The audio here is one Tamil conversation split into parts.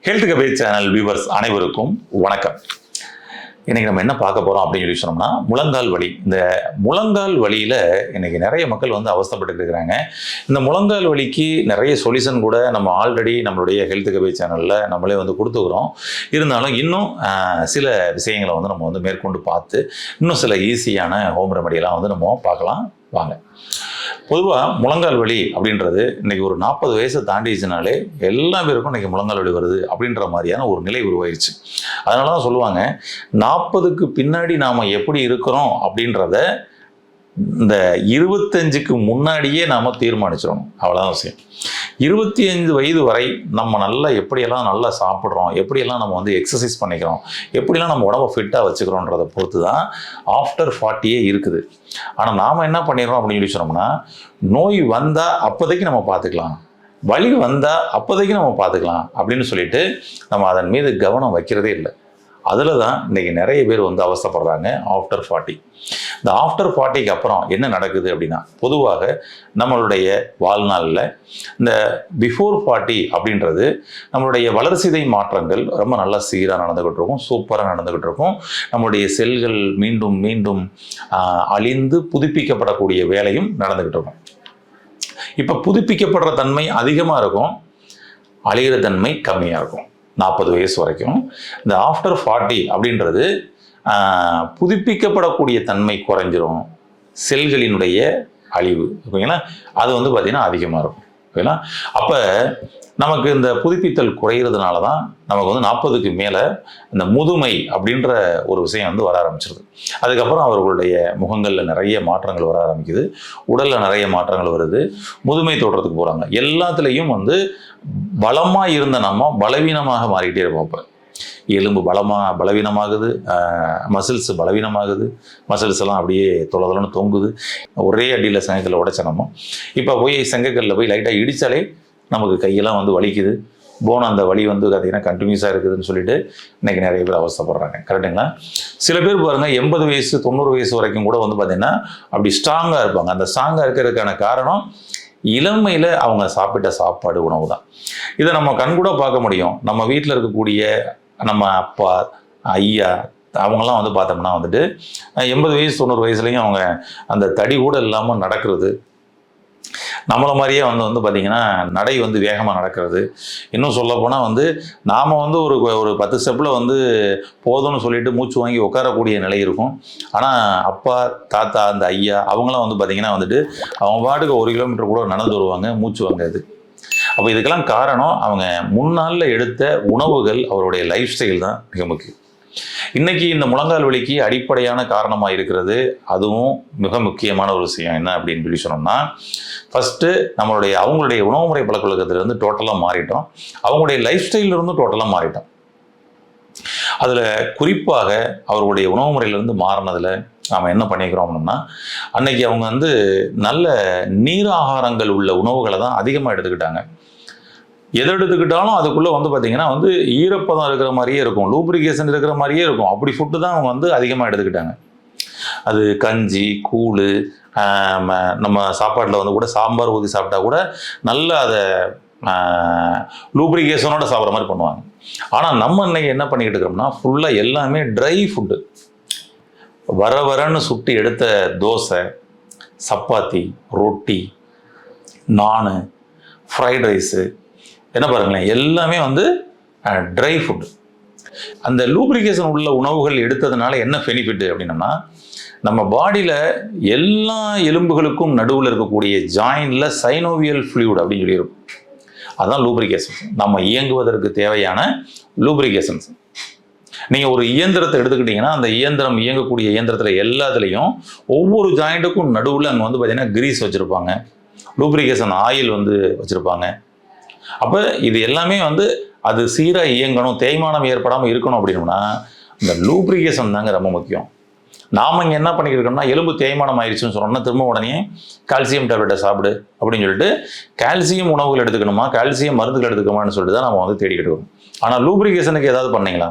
ஹெல்த் கபே சேனல் வியூவர்ஸ் அனைவருக்கும் வணக்கம். இன்னைக்கு நம்ம என்ன பார்க்க போறோம் அப்படின்னு சொல்லி சொன்னோம்னா, முழங்கால் வலி. இந்த முழங்கால் வலியில இன்னைக்கு நிறைய மக்கள் அவஸ்தைப்பட்டு இருக்கிறாங்க. இந்த முழங்கால் வலிக்கு நிறைய சொல்யூஷன் கூட நம்ம ஆல்ரெடி நம்மளுடைய ஹெல்த் கபே சேனல்ல நம்மளே கொடுத்துக்கிறோம். இருந்தாலும் இன்னும் சில விஷயங்களை நம்ம மேற்கொண்டு பார்த்து இன்னும் சில ஈஸியான ஹோம் ரெமடியெல்லாம் நம்ம பார்க்கலாம் வாங்க. பொதுவாக முழங்கால் வலி அப்படின்றது இன்னைக்கு ஒரு 40 வயசை தாண்டிச்சுனாலே எல்லா பேருக்கும் இன்னைக்கு முழங்கால் வலி வருது அப்படின்ற மாதிரியான ஒரு நிலை உருவாயிருச்சு. அதனால தான் சொல்லுவாங்க, 40க்கு பின்னாடி நாம் எப்படி இருக்கிறோம் அப்படின்றத இந்த 25க்கு முன்னாடியே நாம் தீர்மானிச்சிடணும். அவ்வளோதான் விஷயம். 25 வயது வரை நம்ம எப்படியெல்லாம் நல்லா சாப்பிட்றோம், எப்படியெல்லாம் நம்ம எக்ஸசைஸ் பண்ணிக்கிறோம், எப்படிலாம் நம்ம உடம்பை ஃபிட்டாக வச்சுக்கிறோன்றதை பொறுத்து தான் ஆஃப்டர் 40 இருக்குது. ஆனால் நாம் என்ன பண்ணிடுறோம் அப்படின்னு சொல்லி சொன்னோம்னா, நோய் வந்தால் அப்போதைக்கு நம்ம பார்த்துக்கலாம், வலி வந்தால் அப்போதைக்கு நம்ம பார்த்துக்கலாம் அப்படின்னு சொல்லிட்டு நம்ம அதன் மீது கவனம் வைக்கிறதே இல்லை. அதில் தான் இன்றைக்கி நிறைய பேர் அவஸ்தைப்படுறாங்க ஆஃப்டர் 40. இந்த ஆஃப்டர் 40க்கு அப்புறம் என்ன நடக்குது அப்படின்னா, பொதுவாக நம்மளுடைய வாழ்நாளில் இந்த பிஃபோர் 40 அப்படின்றது நம்மளுடைய வளர்சிதை மாற்றங்கள் ரொம்ப நல்லா சீராக நடந்துக்கிட்டு இருக்கும், சூப்பராக நடந்துக்கிட்டு இருக்கும். நம்மளுடைய செல்கள் மீண்டும் மீண்டும் அழிந்து புதுப்பிக்கப்படக்கூடிய வேலையும் நடந்துக்கிட்டு இருக்கும். இப்போ புதுப்பிக்கப்படுற தன்மை அதிகமாக இருக்கும், அழிகிற தன்மை கம்மியாக இருக்கும் 40 வயசு வரைக்கும். இந்த ஆஃப்டர் 40 அப்படின்றது புதுப்பிக்கப்படக்கூடிய தன்மை குறைஞ்சிரும், செல்களினுடைய அழிவு ஓகேங்களா, அது பார்த்திங்கன்னா அதிகமாக இருக்கும் ஓகேங்களா. அப்போ நமக்கு இந்த புதுப்பித்தல் குறையிறதுனால தான் நமக்கு 40க்கு மேலே இந்த முதுமை அப்படின்ற ஒரு விஷயம் வர ஆரம்பிச்சிருது. அதுக்கப்புறம் அவர்களுடைய முகங்களில் நிறைய மாற்றங்கள் வர ஆரம்பிக்குது, உடலில் நிறைய மாற்றங்கள் வருது, முதுமை தோற்றத்துக்கு போகிறாங்க. எல்லாத்துலேயும் பலமாக இருந்த நம்ம பலவீனமாக மாறிக்கிட்டே இருப்போம். இப்போ எலும்பு பலவீனமாகுது, மசில்ஸ் பலவீனமாகுது, மசில்ஸ் எல்லாம் அப்படியே தொலைதொலன்னு தொங்குது. ஒரே அடியில் செங்கக்கல்ல உடைச்ச நம்ம இப்போ போய் செங்கக்கல்ல போய் லைட்டாக இடித்தாலே நமக்கு கையெல்லாம் வலிக்குது, போன அந்த வலி பார்த்தீங்கன்னா கண்டினியூஸாக இருக்குதுன்னு சொல்லிட்டு இன்றைக்கி நிறைய பேர் அவஸ்தைப்படுறாங்க. கரெக்டுங்களா? சில பேர் பாருங்கள் 80 வயசு 90 வயசு வரைக்கும் கூட பார்த்திங்கன்னா அப்படி ஸ்ட்ராங்காக இருப்பாங்க. அந்த ஸ்ட்ராங்காக இருக்கிறதுக்கான காரணம் இளமையில் அவங்க சாப்பிட்ட சாப்பாடு, உணவு தான். இதை நம்ம கண்கூட பார்க்க முடியும். நம்ம வீட்டில் இருக்கக்கூடிய நம்ம அப்பா, ஐயா அவங்கெல்லாம் பார்த்தோம்னா 80 வயசு 90 வயசுலேயும் அவங்க அந்த தடி கூட இல்லாமல் நடக்கிறது, நம்மளை மாதிரியே பார்த்திங்கன்னா நடை வேகமாக நடக்கிறது. இன்னும் சொல்லப்போனால் நாம் ஒரு 10 ஸ்டெப்பில் போதும்னு சொல்லிட்டு மூச்சு வாங்கி உட்காரக்கூடிய நிலை இருக்கும். ஆனால் அப்பா, தாத்தா, அந்த ஐயா அவங்களாம் பார்த்திங்கன்னா அவங்க பாட்டுக்கு 1 கிலோமீட்டர் கூட நடந்து வருவாங்க, மூச்சு வாங்காது. அப்போ இதுக்கெல்லாம் காரணம் அவங்க முன்னாளில் எடுத்த உணவுகள், அவருடைய லைஃப் ஸ்டைல் தான் மிக முக்கியம். இன்னைக்கு இந்த முழங்கால் வலிக்கு அடிப்படையான காரணமாக இருக்கிறது, அதுவும் மிக முக்கியமான ஒரு விஷயம் என்ன அப்படின்னு சொல்லி சொன்னோம்னா, ஃபஸ்ட்டு அவங்களுடைய உணவு முறை பழக்க வழக்கத்திலிருந்து டோட்டலாக மாறிட்டோம், அவங்களுடைய லைஃப் ஸ்டைலிருந்து டோட்டலாக மாறிட்டோம். அதில் குறிப்பாக அவர்களுடைய உணவு முறையிலிருந்து மாறினதில் நாம் என்ன பண்ணிக்கிறோம் அப்படின்னா, அன்னைக்கு அவங்க நல்ல நீர் ஆகாரங்கள் உள்ள உணவுகளை தான் அதிகமாக எடுத்துக்கிட்டாங்க. எதை எடுத்துக்கிட்டாலும் அதுக்குள்ளே பார்த்திங்கன்னா ஈரப்பதம் இருக்கிற மாதிரியே இருக்கும், லூப்ரிகேஷன் இருக்கிற மாதிரியே இருக்கும். அப்படி ஃபுட்டு தான் அவங்க அதிகமாக எடுத்துக்கிட்டாங்க. அது கஞ்சி, கூழ், நம்ம சாப்பாட்டில் கூட சாம்பார் ஊற்றி சாப்பிட்டா கூட நல்லா அதை லூப்ரிகேஷனோட சாப்பிட்ற மாதிரி பண்ணுவாங்க. ஆனால் நம்ம இன்னைக்கு என்ன பண்ணிக்கிட்டு இருக்கிறோம்னா, ஃபுல்லாக எல்லாமே ட்ரை ஃபுட்டு. வரன்னு சுட்டு எடுத்த தோசை, சப்பாத்தி, ரொட்டி, நானு, ஃப்ரைட் ரைஸு, என்ன பாருங்களேன், எல்லாமே ட்ரை ஃபுட்டு. அந்த லூப்ரிகேஷன் உள்ள உணவுகள் எடுத்ததுனால என்ன பெனிஃபிட் அப்படின்னம்னா, நம்ம பாடியில் எல்லா எலும்புகளுக்கும் நடுவில் இருக்கக்கூடிய ஜாயின்ல சைனோவியல் ஃப்ளூயிட் அப்படின்னு சொல்லியிருக்கும். அதுதான் லூப்ரிகேஷன்ஸ். நம்ம இயங்குவதற்கு தேவையான லூப்ரிகேஷன்ஸ். நீங்கள் ஒரு இயந்திரத்தை எடுத்துக்கிட்டிங்கன்னா, அந்த இயந்திரம் இயங்கக்கூடிய இயந்திரத்தில் எல்லாத்துலேயும் ஒவ்வொரு ஜாயிண்ட்டுக்கும் நடுவில் அங்கே பார்த்தீங்கன்னா கிரீஸ் வச்சுருப்பாங்க, லூப்ரிகேஷன் ஆயில் வச்சுருப்பாங்க. அப்போ இது எல்லாமே அது சீராக இயங்கணும், தேய்மானம் ஏற்படாமல் இருக்கணும் அப்படின்னா இந்த லூப்ரிகேஷன் தாங்க ரொம்ப முக்கியம். நாம் இங்கே என்ன பண்ணிக்கிருக்கோம்னா, எலும்பு தேய்மானம் ஆயிடுச்சுன்னு சொன்னோம்னா திரும்ப உடனே கால்சியம் டேப்லெட்டை சாப்பிடு அப்படின்னு சொல்லிட்டு கால்சியம் உணவுகள் எடுத்துக்கணுமா, கால்சியம் மருந்துகள் எடுத்துக்கணுமான்னு சொல்லிட்டு தான் நம்ம தேடிக்கிட்டு இருக்கோம். ஆனால் லூப்ரிகேஷனுக்கு ஏதாவது பண்ணீங்களா?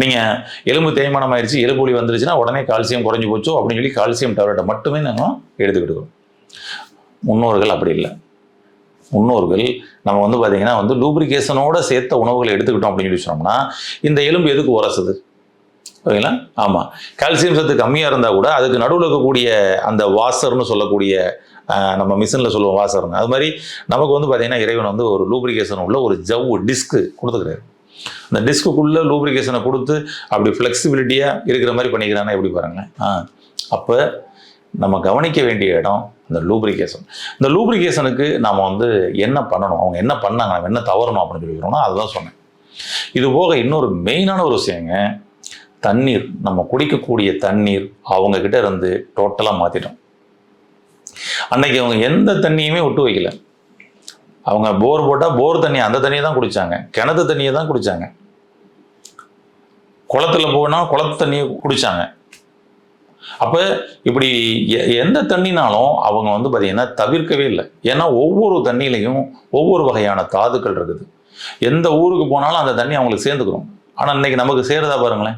நீங்கள் எலும்பு தேய்மானம் ஆயிடுச்சு, எலும்பு வலி வந்துருச்சுன்னா உடனே கால்சியம் குறைஞ்சி போச்சோ அப்படின்னு சொல்லி கால்சியம் டேப்லெட்டை மட்டுமே நாங்கள் எடுத்துக்கிட்டு இருக்கோம். முன்னோர்கள் அப்படி இல்லை. முன்னோர்கள் நம்ம வந்து பார்த்தீங்கன்னா வந்து லூப்ரிகேஷனோட சேர்த்த உணவுகளை எடுத்துக்கிட்டோம் அப்படின்னு சொல்லி சொன்னோம்னா இந்த எலும்பு எதுக்கு உரசுது? ஓகேங்களா? ஆமாம், கால்சியம் சத்து கம்மியாக இருந்தால் கூட அதுக்கு நடுவில் இருக்கக்கூடிய அந்த வாசர்னு சொல்லக்கூடிய நம்ம மிஷினில் சொல்லுவோம் வாசர்னு, அது மாதிரி நமக்கு வந்து பார்த்தீங்கன்னா இறைவன் வந்து ஒரு லூப்ரிகேஷன் உள்ள ஒரு டிஸ்க்கு கொடுத்துக்கிறாரு. அந்த டிஸ்க்குள்ளே லூப்ரிகேஷனை கொடுத்து அப்படி ஃப்ளெக்சிபிலிட்டியாக இருக்கிற மாதிரி பண்ணிக்கிறானா எப்படி பாருங்களேன். அப்போ நம்ம கவனிக்க வேண்டிய இடம் இந்த லூப்ரிகேஷன். இந்த லூப்ரிகேஷனுக்கு நாம் வந்து என்ன பண்ணணும், அவங்க என்ன பண்ணாங்க, நம்ம என்ன தவறணும் அப்படின்னு சொல்லிக்கிறோம்னா அதுதான் சொன்னேன். இது போக இன்னொரு மெயினான ஒரு விஷயங்க, தண்ணீர். நம்ம குடிக்கக்கூடிய தண்ணீர் அவங்க கிட்ட இருந்து டோட்டலாக மாற்றிட்டோம். அன்னைக்கு அவங்க எந்த தண்ணியுமே விட்டு வைக்கல. அவங்க போர் போட்டால் போர் தண்ணி அந்த தண்ணியை தான் குடித்தாங்க, கிணத்து தண்ணியை தான் குடித்தாங்க, குளத்தில் போனால் குளத்து தண்ணியை குடித்தாங்க. அப்போ இப்படி எந்த தண்ணினாலும் அவங்க வந்து பார்த்தீங்கன்னா தவிர்க்கவே இல்லை. ஏன்னா ஒவ்வொரு தண்ணியிலையும் ஒவ்வொரு வகையான தாதுக்கள் இருக்குது. எந்த ஊருக்கு போனாலும் அந்த தண்ணி அவங்களுக்கு சேர்ந்துக்கிறோம். ஆனால் இன்னைக்கு நமக்கு சேருதா பாருங்களேன்.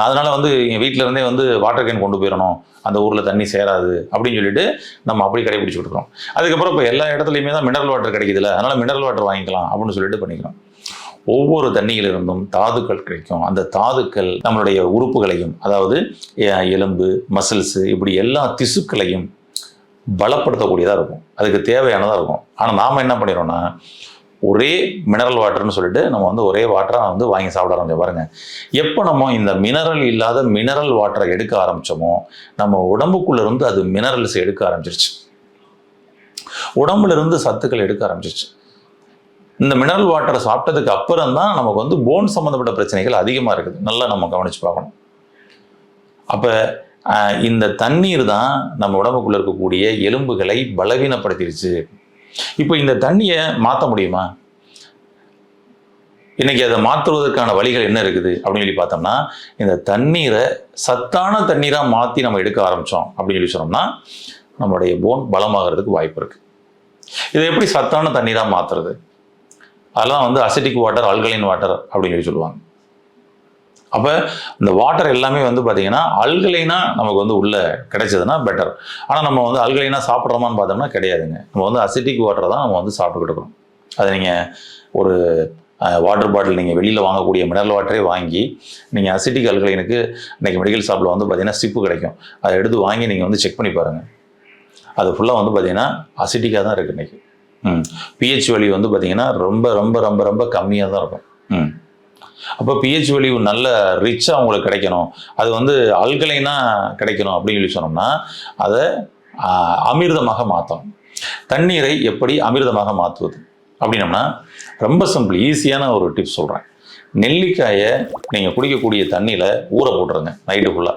அதனால வந்து எங்கள் வீட்டில இருந்தே வந்து வாட்டர் கேன் கொண்டு போயிடணும், அந்த ஊரில் தண்ணி சேராது அப்படின்னு சொல்லிட்டு நம்ம அப்படி கடைபிடிச்சு விட்டுக்கிறோம். அதுக்கப்புறம் இப்போ எல்லா இடத்துலையுமே தான் மினரல் வாட்டர் கிடைக்குதுல்ல, அதனால மினரல் வாட்டர் வாங்கிக்கலாம் அப்படின்னு சொல்லிட்டு பண்ணிக்கிறோம். ஒவ்வொரு தண்ணியிலிருந்தும் தாதுக்கள் கிடைக்கும். அந்த தாதுக்கள் நம்மளுடைய உறுப்புகளையும், அதாவது எலும்பு, மசில்ஸு, இப்படி எல்லா திசுக்களையும் பலப்படுத்தக்கூடியதாக இருக்கும், அதுக்கு தேவையானதாக இருக்கும். ஆனால் நாம் என்ன பண்ணிடுறோம்னா ஒரே மினரல் வாட்டர்னு சொல்லிட்டு நம்ம வந்து ஒரே வாட்டராக வந்து வாங்கி சாப்பிட ஆரம்பிச்சோம். பாருங்க, எப்போ நம்ம இந்த மினரல் இல்லாத மினரல் வாட்டரை எடுக்க ஆரம்பித்தோமோ நம்ம உடம்புக்குள்ள இருந்து அது மினரல்ஸ் எடுக்க ஆரம்பிச்சிருச்சு, உடம்புல இருந்து சத்துக்கள் எடுக்க ஆரம்பிச்சிருச்சு. இந்த மினரல் வாட்டரை சாப்பிட்டதுக்கு அப்புறம் தான் நமக்கு வந்து போன் சம்மந்தப்பட்ட பிரச்சனைகள் அதிகமாக இருக்குது. நல்லா நம்ம கவனித்து பார்க்கணும். அப்போ இந்த தண்ணீர் தான் நம்ம உடம்புக்குள்ள இருக்கக்கூடிய எலும்புகளை பலவீனப்படுத்திடுச்சு. இப்போ இந்த தண்ணியை மாற்ற முடியுமா? இன்னைக்கு அதை மாற்றுவதற்கான வழிகள் என்ன இருக்குது அப்படின்னு சொல்லி பார்த்தோம்னா, இந்த தண்ணீரை சத்தான தண்ணீராக மாற்றி நம்ம எடுக்க ஆரம்பித்தோம் அப்படின்னு சொல்லி சொன்னோம்னா நம்மளுடைய போன் பலமாகிறதுக்கு வாய்ப்பு இருக்குது. இதை எப்படி சத்தான தண்ணீராக மாற்றுறது? அதெல்லாம் வந்து அசிட்டிக் வாட்டர், அல்கலைன் வாட்டர் அப்படின்னு சொல்லி சொல்லுவாங்க. அப்போ இந்த வாட்டர் எல்லாமே வந்து பார்த்தீங்கன்னா அல்கலைனாக நமக்கு வந்து உள்ளே கிடைச்சதுன்னா பெட்டர். ஆனால் நம்ம வந்து அல்கலைனாக சாப்பிட்றோமான்னு பார்த்தோம்னா கிடையாதுங்க. நம்ம வந்து அசிட்டிக் வாட்டரை தான் நம்ம வந்து சாப்பிட்டுக்கிட்டு இருக்கோம். அதை நீங்கள் ஒரு வாட்டர் பாட்டில் நீங்கள் வெளியில் வாங்கக்கூடிய மினரல் வாட்டரே வாங்கி நீங்கள் அசிட்டிக் அல்கலைனுக்கு இன்றைக்கி மெடிக்கல் ஷாப்பில் வந்து பார்த்தீங்கன்னா ஸ்டிப்பு கிடைக்கும், அதை எடுத்து வாங்கி நீங்கள் வந்து செக் பண்ணி பாருங்கள். அது ஃபுல்லாக வந்து பார்த்தீங்கன்னா அசிட்டிக்காக தான் இருக்குது இன்றைக்கி. பிஹெச் வேல்யூ வந்து பார்த்தீங்கன்னா ரொம்ப ரொம்ப ரொம்ப ரொம்ப கம்மியாக தான் இருக்கும். அப்போ பிஹெச் வேல்யூ நல்ல ரிச்சாக உங்களுக்கு கிடைக்கணும், அது வந்து அல்கலைனாக கிடைக்கணும் அப்படின்னு சொல்லி சொன்னோம்னா அதை அமிர்தமாக மாற்றணும். தண்ணீரை எப்படி அமிர்தமாக மாற்றுவது அப்படின்னம்னா ரொம்ப சிம்பிள், ஈஸியான ஒரு டிப்ஸ் சொல்கிறேன். நெல்லிக்காயை நீங்கள் குடிக்கக்கூடிய தண்ணியில் ஊற போட்டுருங்க நைட்டு ஃபுல்லாக.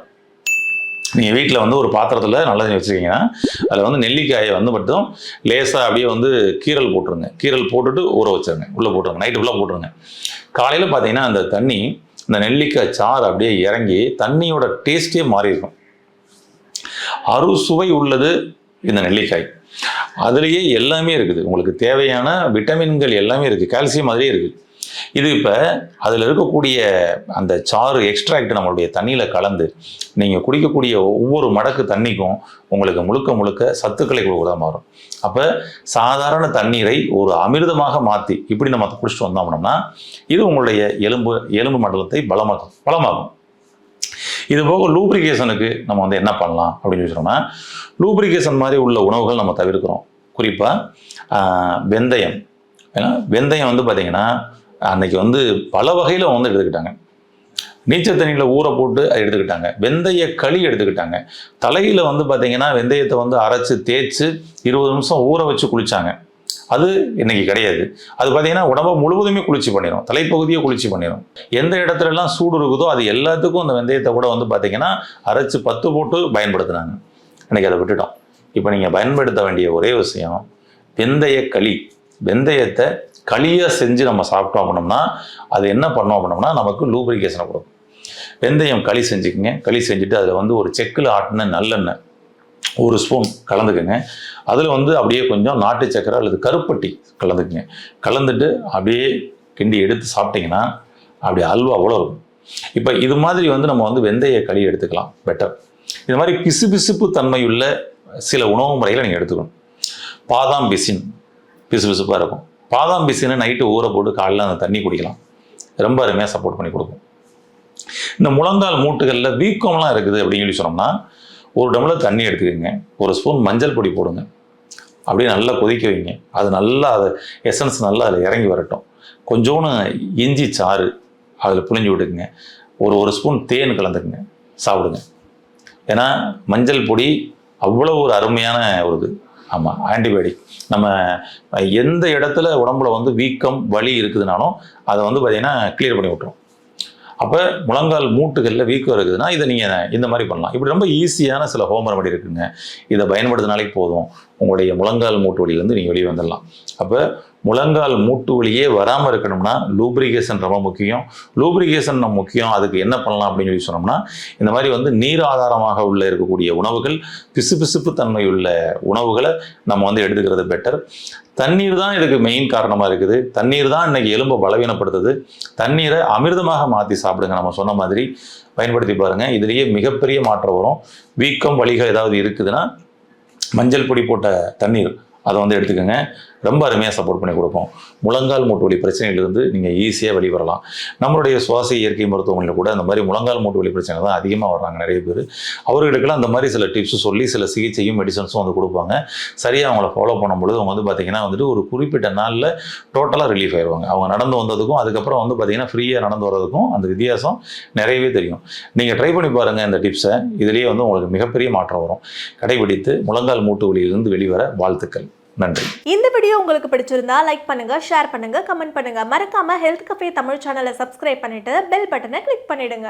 நீங்கள் வீட்டில் வந்து ஒரு பாத்திரத்தில் நல்ல தண்ணி வச்சுருக்கீங்கன்னா அதில் வந்து நெல்லிக்காயை வந்து மட்டும் லேசாக அப்படியே வந்து கீரல் போட்டுருங்க. கீரல் போட்டுட்டு ஊற வச்சுருங்க, உள்ளே போட்டுருங்க, நைட்டு ஃபுல்லாக போட்டுருங்க. காலையில் பார்த்தீங்கன்னா அந்த தண்ணி, இந்த நெல்லிக்காய் சாறு அப்படியே இறங்கி தண்ணியோட டேஸ்ட்டே மாறி இருக்கும். அறுசுவை உள்ளது இந்த நெல்லிக்காய். அதுலேயே எல்லாமே இருக்குது, உங்களுக்கு தேவையான விட்டமின்கள் எல்லாமே இருக்குது, கால்சியம் அதிலே இருக்குது. இது இப்போ அதில் இருக்கக்கூடிய அந்த சாறு எக்ஸ்ட்ராக்ட் நம்மளுடைய தண்ணியில் கலந்து நீங்கள் குடிக்கக்கூடிய ஒவ்வொரு மடக்கு தண்ணிக்கும் உங்களுக்கு முழுக்க முழுக்க சத்துக்களை கொடுக்க மாறும். அப்போ சாதாரண தண்ணீரை ஒரு அமிர்தமாக மாற்றி இப்படி நம்ம குடிச்சிட்டு வந்தோம்னா இது உங்களுடைய எலும்பு மண்டலத்தை பலமாகும். இது போக லூப்ரிகேஷனுக்கு நம்ம வந்து என்ன பண்ணலாம் அப்படின்னு சொன்னோம்னா, லூப்ரிகேஷன் மாதிரி உள்ள உணவுகள் நம்ம தவிர்க்கிறோம். குறிப்பாக வெந்தயம். ஏன்னா வெந்தயம் வந்து பார்த்திங்கன்னா அன்னைக்கு வந்து பல வகையில் வந்து எடுத்துக்கிட்டாங்க. நீச்சல் தண்ணியில் ஊற போட்டு எடுத்துக்கிட்டாங்க, வெந்தய களி எடுத்துக்கிட்டாங்க, தலையில் வந்து பார்த்திங்கன்னா வெந்தயத்தை வந்து அரைச்சி தேய்ச்சி 20 நிமிஷம் ஊற வச்சு குளித்தாங்க. அது இன்னைக்கு கிடையாது. அது பார்த்தீங்கன்னா உடம்பை முழுவதுமே குளிர்ச்சி பண்ணிடும், தலைப்பகுதியை குளிர்ச்சி பண்ணிடும். எந்த இடத்துலலாம் சூடு இருக்குதோ அது எல்லாத்துக்கும் அந்த வெந்தயத்தை கூட வந்து பார்த்திங்கன்னா அரைச்சி 10 போட்டு பயன்படுத்தினாங்க. இன்னைக்கு அதை விட்டுட்டோம். இப்போ நீங்கள் பயன்படுத்த வேண்டிய ஒரே விஷயம் வெந்தய களி. வெந்தயத்தை களியாக செஞ்சு நம்ம சாப்பிட்டோம் அப்படின்னோம்னா அது என்ன பண்ணோம் அப்படின்னோம்னா நமக்கு லூப்ரிகேஷனை கொடுக்கும். வெந்தயம் களி செஞ்சுக்குங்க. களி செஞ்சுட்டு அதில் வந்து ஒரு செக்கில் ஆட்டின நல்லெண்ணெய் 1 ஸ்பூன் கலந்துக்குங்க. அதில் வந்து அப்படியே கொஞ்சம் நாட்டு சக்கரை அல்லது கருப்பட்டி கலந்துக்குங்க. கலந்துட்டு அப்படியே கிண்டி எடுத்து சாப்பிட்டிங்கன்னா அப்படி அல்வா அவ்வளோ இருக்கும். இப்போ இது மாதிரி வந்து நம்ம வந்து வெந்தய களி எடுத்துக்கலாம், பெட்டர். இது மாதிரி பிசுபிசுப்பு தன்மையுள்ள சில உணவு முறைகளை நீங்கள் எடுத்துக்கணும். பாதாம் பிசின் பிசுபிசுப்பாக இருக்கும். பாதாம் பிசினை நைட்டு ஊற போட்டு காலையில் அந்த தண்ணி குடிக்கலாம், ரொம்ப அருமையாக சப்போர்ட் பண்ணி கொடுக்கும். இந்த முழங்கால் மூட்டுகளில் வீக்கம்லாம் இருக்குது அப்படின்னு சொல்லி சொன்னோம்னா, ஒரு டம்ளர் தண்ணி எடுத்துக்கோங்க, ஒரு ஸ்பூன் மஞ்சள் பொடி போடுங்க, அப்படியே நல்லா கொதிக்க வைங்க. அது நல்லா அது எசன்ஸ் நல்லா அதில் இறங்கி வரட்டும். கொஞ்சோன்னு இஞ்சி சாறு அதில் புழிஞ்சு விட்டுக்குங்க, ஒரு ஸ்பூன் தேன் கலந்துக்குங்க, சாப்பிடுங்க. ஏன்னா மஞ்சள் பொடி அவ்வளோ ஒரு அருமையான ஒரு இது. ஆமாம், ஆன்டிபயோட்டிக். நம்ம எந்த இடத்துல உடம்புல வந்து வீக்கம் வலி இருக்குதுனாலும் அதை வந்து பார்த்திங்கன்னா கிளியர் பண்ணி விட்டுரும். அப்போ முழங்கால் மூட்டுகளில் வீக்கம் இருக்குதுன்னா இதை நீங்கள் இந்த மாதிரி பண்ணலாம். இப்படி ரொம்ப ஈஸியான சில ஹோம் ரெமடி இருக்குங்க. இதை பயன்படுத்தினாலே போதும், உங்களுடைய முழங்கால் மூட்டு வலியிலேருந்து நீங்கள் வெளியே வந்துடலாம். அப்போ முழங்கால் மூட்டு வலியே வராமல் இருக்கணும்னா லூப்ரிகேஷன் ரொம்ப முக்கியம். லூப்ரிகேஷன் நம்ம முக்கியம். அதுக்கு என்ன பண்ணலாம் அப்படின்னு சொல்லி சொன்னோம்னா, இந்த மாதிரி வந்து நீர் ஆதாரமாக உள்ள இருக்கக்கூடிய உணவுகள், பிசுபிசுப்பு தன்மை உள்ள உணவுகளை நம்ம வந்து எடுத்துக்கிறது பெட்டர். தண்ணீர் தான் இதுக்கு மெயின் காரணமாக இருக்குது. தண்ணீர் தான் இன்னைக்கு எலும்பை பலவீனப்படுத்துது. தண்ணீரை அமிர்தமாக மாற்றி சாப்பிடுங்க. நம்ம சொன்ன மாதிரி பயன்படுத்தி பாருங்கள், இதுலேயே மிகப்பெரிய மாற்றம் வரும். வீக்கம் வலிகள் ஏதாவது இருக்குதுன்னா மஞ்சள் பொடி போட்ட தண்ணீர் அதை வந்து எடுத்துக்கோங்க, ரொம்ப அருமையாக சப்போர்ட் பண்ணி கொடுக்கும். முழங்கால் மூட்டு வலி பிரச்சனையிலிருந்து நீங்கள் ஈஸியாக வெளிவரலாம். நம்மளுடைய சுவாச இயற்கை மருத்துவமனையில் கூட அந்த மாதிரி முழங்கால் மூட்டு வலி பிரச்சனை தான் அதிகமாக வர்றாங்க நிறைய பேர். அவர்களுக்கெல்லாம் அந்த மாதிரி சில டிப்ஸ் சொல்லி சில சிகிச்சையும் மெடிசன்ஸும் வந்து கொடுப்பாங்க. சரியாக அவங்கள ஃபாலோ பண்ணும்பொழுது அவங்க வந்து பார்த்திங்கன்னா வந்துட்டு ஒரு குறிப்பிட்ட நாளில் டோட்டலாக ரிலீஃப் ஆயிடுவாங்க. அவங்க நடந்து வந்ததுக்கும் அதுக்கப்புறம் வந்து பார்த்திங்கன்னா ஃப்ரீயாக நடந்து வர்றதுக்கும் அந்த வித்தியாசம் நிறையவே தெரியும். நீங்கள் ட்ரை பண்ணி பாருங்கள் இந்த டிப்ஸை. இதுலேயே வந்து உங்களுக்கு மிகப்பெரிய மாற்றம் வரும். கடைபிடித்து முழங்கால் மூட்டு வலியிலிருந்து வெளிவர வாழ்த்துக்கள். நன்றி. இந்த வீடியோ உங்களுக்கு பிடிச்சிருந்தா லைக் பண்ணுங்க, ஷேர் பண்ணுங்க, கமெண்ட் பண்ணுங்க. மறக்காம ஹெல்த் கஃபே தமிழ் சேனலை சப்ஸ்கிரைப் பண்ணிட்டு பெல் பட்டனை கிளிக் பண்ணிடுங்க.